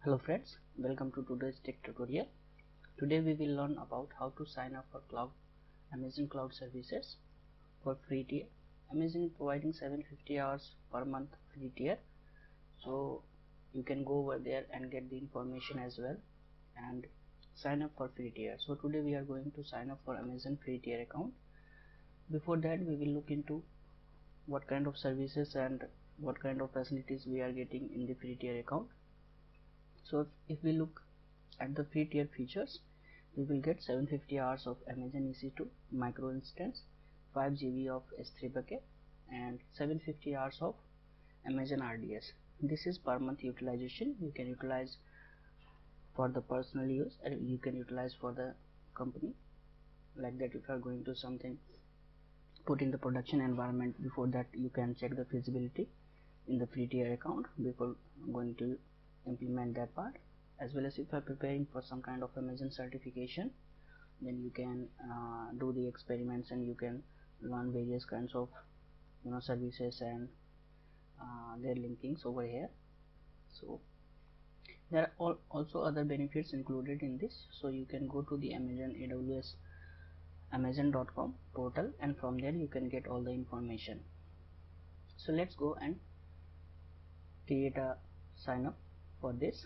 Hello friends, welcome to today's tech tutorial. Today we will learn about how to sign up for Amazon Cloud Services for free tier. Amazon is providing 750 hours per month free tier, so you can go over there and get the information as well and sign up for free tier. So today we are going to sign up for Amazon free tier account. Before that we will look into what kind of services and what kind of facilities we are getting in the free tier account. So if we look at the free tier features, we will get 750 hours of Amazon EC2 micro instance, 5 GB of S3 bucket and 750 hours of Amazon RDS. This is per month utilization. You can utilize for the personal use and you can utilize for the company, like that. If you are going to something put in the production environment, before that you can check the feasibility in the free tier account before going to implement that part. As well as if you are preparing for some kind of Amazon certification, then you can do the experiments and you can learn various kinds of services and their linkings over here. So there are also other benefits included in this. So you can go to the Amazon AWS amazon.com portal and from there you can get all the information. So let's go and create a sign up for this.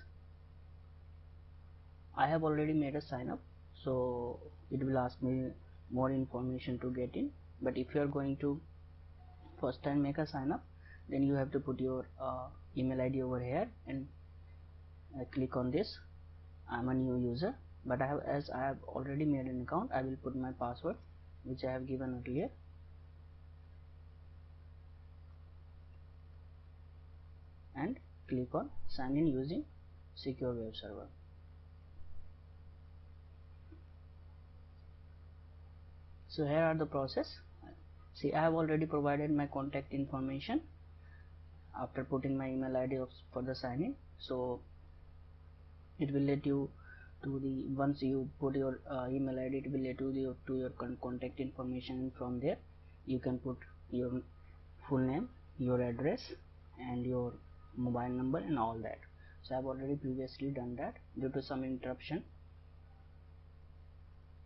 I have already made a sign up, so it will ask me more information to get in. But if you are going to first time make a sign up, then you have to put your email ID over here and click on this. I'm a new user, but as I have already made an account, I will put my password which I have given earlier. And click on sign in using secure web server. So here are the process. See, I have already provided my contact information after putting my email ID for the sign in. So it will let you to the, once you put your email ID, it will let you to your contact information, and from there you can put your full name, your address and your mobile number and all that. So I have already previously done that. Due to some interruption,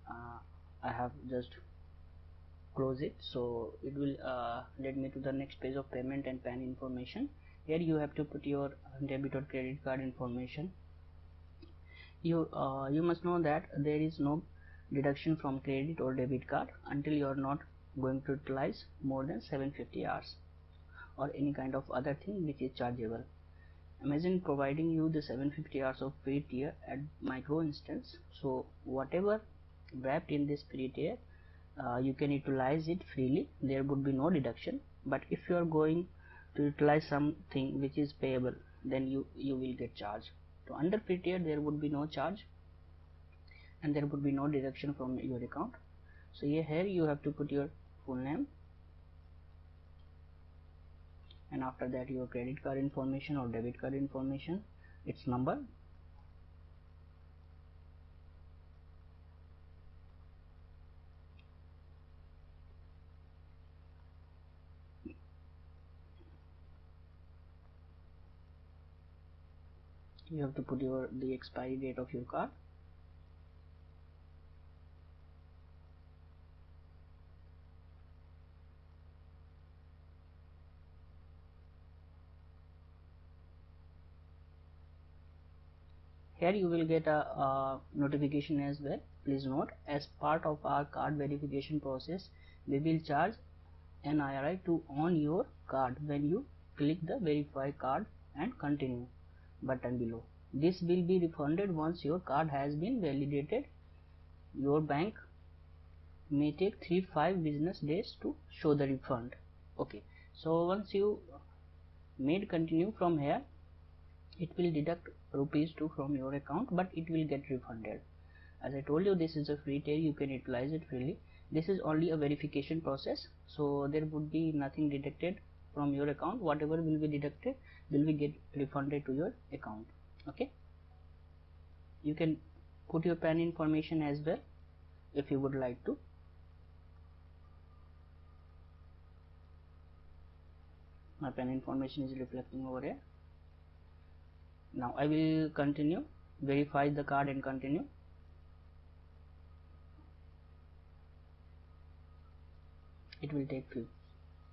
I have just close it, so it will lead me to the next page of payment and PAN information. Here you have to put your debit or credit card information. You must know that there is no deduction from credit or debit card until you are not going to utilize more than 750 hours or any kind of other thing which is chargeable. Amazon providing you the 750 hours of free tier at micro instance, so whatever wrapped in this free tier, you can utilize it freely. There would be no deduction. But if you are going to utilize something which is payable, then you will get charged. So under free tier there would be no charge and there would be no deduction from your account. So here you have to put your full name and after that your credit card information or debit card information, its number, you have to put the expiry date of your card, here you will get a notification as well. Please note, as part of our card verification process, we will charge NIRI to on your card when you click the verify card and continue button below. This will be refunded once your card has been validated. Your bank may take 3-5 business days to show the refund. Okay, so once you made continue, from here it will deduct ₹2 from your account, but it will get refunded. As I told you, this is a free tier, you can utilize it freely. This is only a verification process, so there would be nothing deducted from your account. Whatever will be deducted will be get refunded to your account. Okay, you can put your PAN information as well if you would like to. My PAN information is reflecting over here. Now I will continue, verify the card and continue. It will take few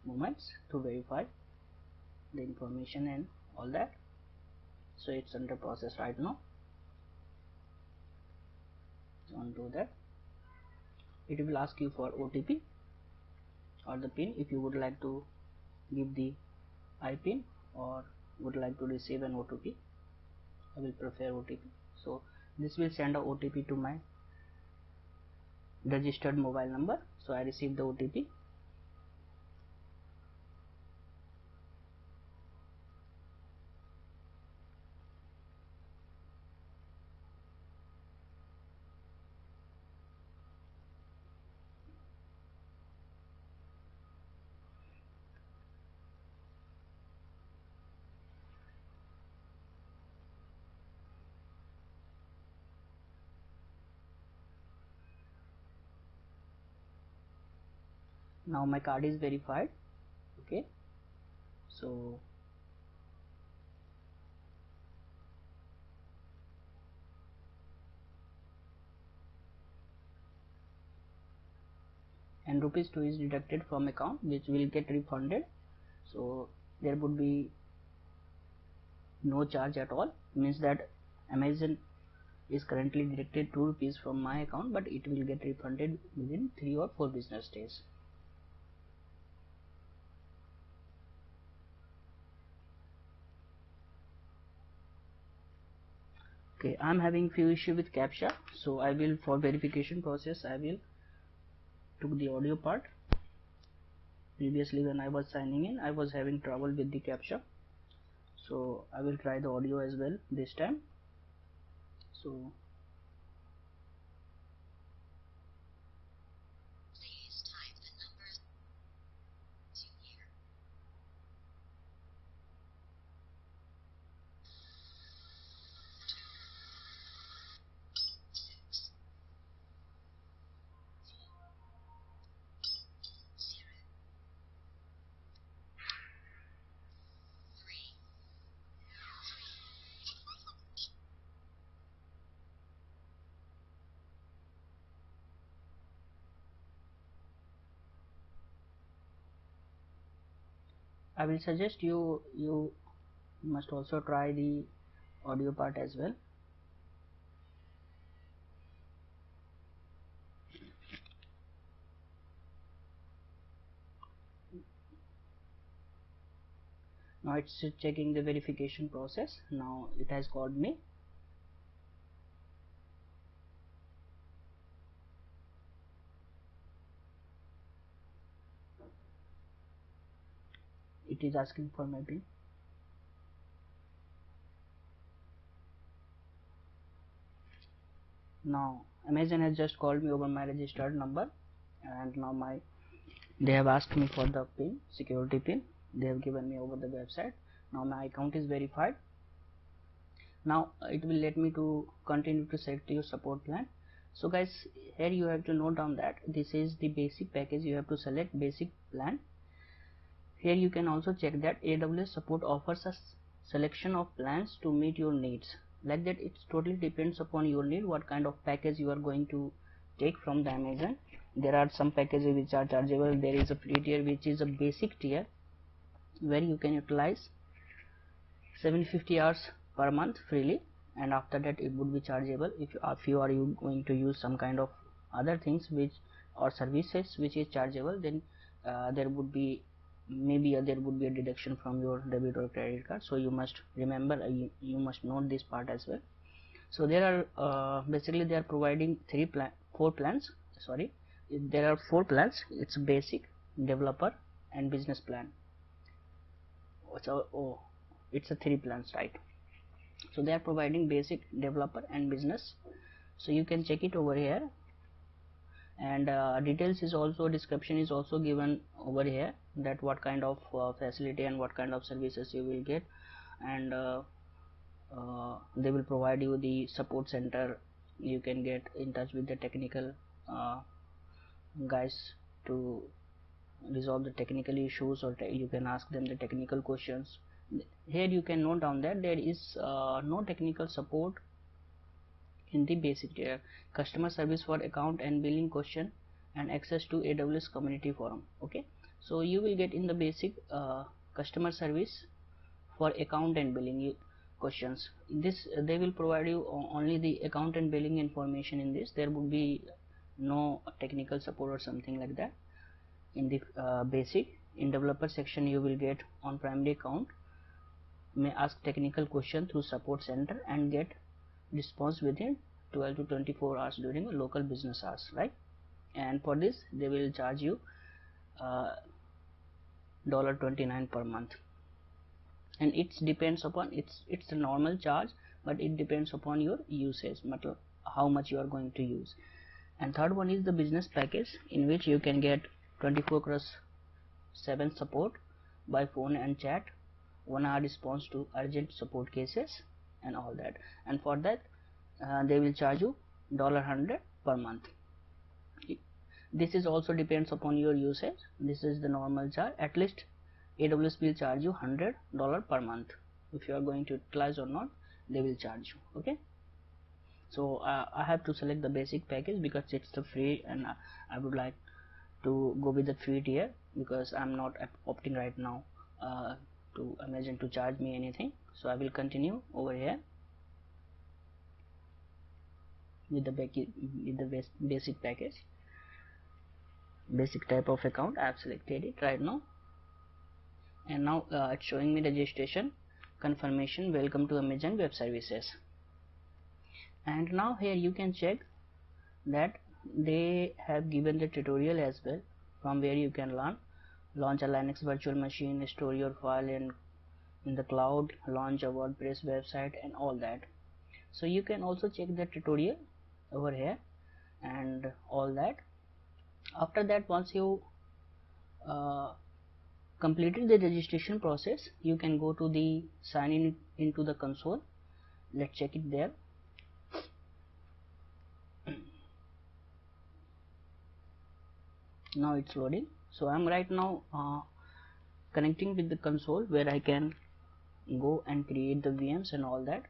moments to verify the information and all that. So it's under process right now. Undo that. It will ask you for OTP or the PIN if you would like to give the IPIN or would like to receive an OTP. I will prefer OTP. So this will send a OTP to my registered mobile number. So I received the OTP. Now my card is verified. Okay, so and ₹2 is deducted from account, which will get refunded. So there would be no charge at all. Means that Amazon is currently deducted ₹2 from my account, but it will get refunded within 3 or 4 business days. Okay, I'm having few issue with CAPTCHA, so I will, for verification process, I will took the audio part. Previously when I was signing in, I was having trouble with the CAPTCHA, so I will try the audio as well this time. So I will suggest you must also try the audio part as well. Now it's checking the verification process. Now it has called me. It is asking for my PIN. Now Amazon has just called me over my registered number, and now they have asked me for the PIN, security PIN. They have given me over the website. Now my account is verified. Now it will let me to continue to select your support plan. So guys, here you have to note down that this is the basic package. You have to select basic plan. Here you can also check that AWS support offers a selection of plans to meet your needs. Like that, it totally depends upon your need, what kind of package you are going to take from the Amazon. There are some packages which are chargeable. There is a free tier which is a basic tier where you can utilize 750 hours per month freely, and after that it would be chargeable. If you are going to use some kind of other things which or services which is chargeable, then there would be there would be a deduction from your debit or credit card. So you must remember, you must note this part as well. So there are basically they are providing four plans. Sorry, there are 4 plans. It's basic, developer and business plan. So it's a 3 plans, right? So they are providing basic, developer and business. So you can check it over here, and details is also, description is also given over here, that what kind of facility and what kind of services you will get, and they will provide you the support center. You can get in touch with the technical guys to resolve the technical issues, or you can ask them the technical questions. here you can note down that there is no technical support in the basic tier, customer service for account and billing question, and access to AWS community forum. Okay, so you will get in the basic customer service for account and billing questions. This they will provide you only the account and billing information. In this there would be no technical support or something like that. In the basic, in developer section you will get on primary account may ask technical question through support center and get response within 12 to 24 hours during local business hours, right? And for this they will charge you $29 per month, and it depends upon it's a normal charge, but it depends upon your usage, how much you are going to use. And third one is the business package, in which you can get 24/7 support by phone and chat, 1 hour response to urgent support cases and all that. And for that they will charge you $100 per month. This is also depends upon your usage. This is the normal charge. At least AWS will charge you $100 per month. If you are going to utilize or not, they will charge you. Okay, so I have to select the basic package because it's the free, and I would like to go with the free tier because I'm not opting right now to Amazon to charge me anything. So I will continue over here with the basic package, basic type of account. I have selected it right now, and now it's showing me registration confirmation, welcome to Amazon Web Services. And now here you can check that they have given the tutorial as well, from where you can learn launch a Linux virtual machine, store your file in the cloud, launch a WordPress website and all that. So you can also check the tutorial over here and all that. After that, once you completed the registration process, you can go to the sign in into the console. Let's check it there. Now it's loading. So I'm right now connecting with the console, where I can go and create the VMs and all that.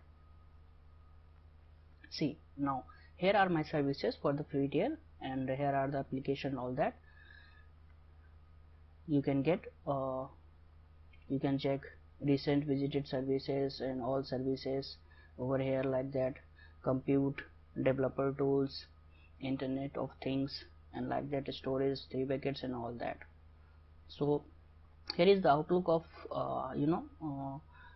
See, now here are my services for the free tier, and here are the application, all that. You can get you can check recent visited services and all services over here like that, compute, developer tools, internet of things, and like that, storage, 3 buckets and all that. So here is the outlook of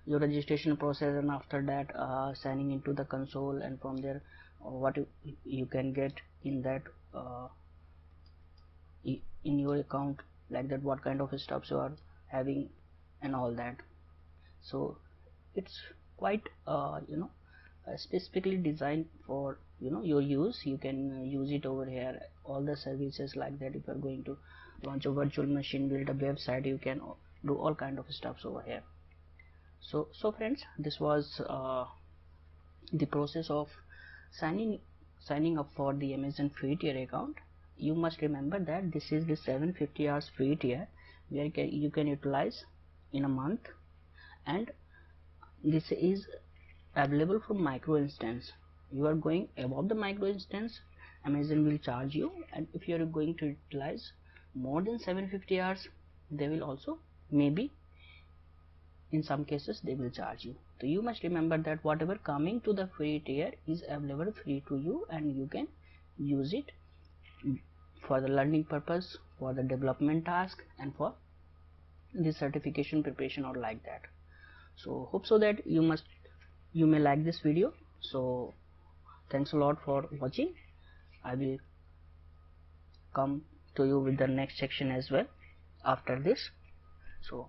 your registration process, and after that signing into the console, and from there what you can get in that in your account, like that, what kind of stuff you are having and all that. So it's quite specifically designed for your use. You can use it over here, all the services like that. If you are going to launch a virtual machine, build a website, you can do all kind of stuff over here. So friends, this was the process of signing up for the Amazon free tier account. You must remember that this is the 750 hours free tier, where you can utilize in a month, and this is available from micro instance. You are going above the micro instance, Amazon will charge you, and if you are going to utilize more than 750 hours, they will also, maybe in some cases, they will charge you. So you must remember that whatever coming to the free tier is available free to you, and you can use it for the learning purpose, for the development task, and for the certification preparation or like that. So hope so that you may like this video. So thanks a lot for watching. I will come to you with the next section as well after this. So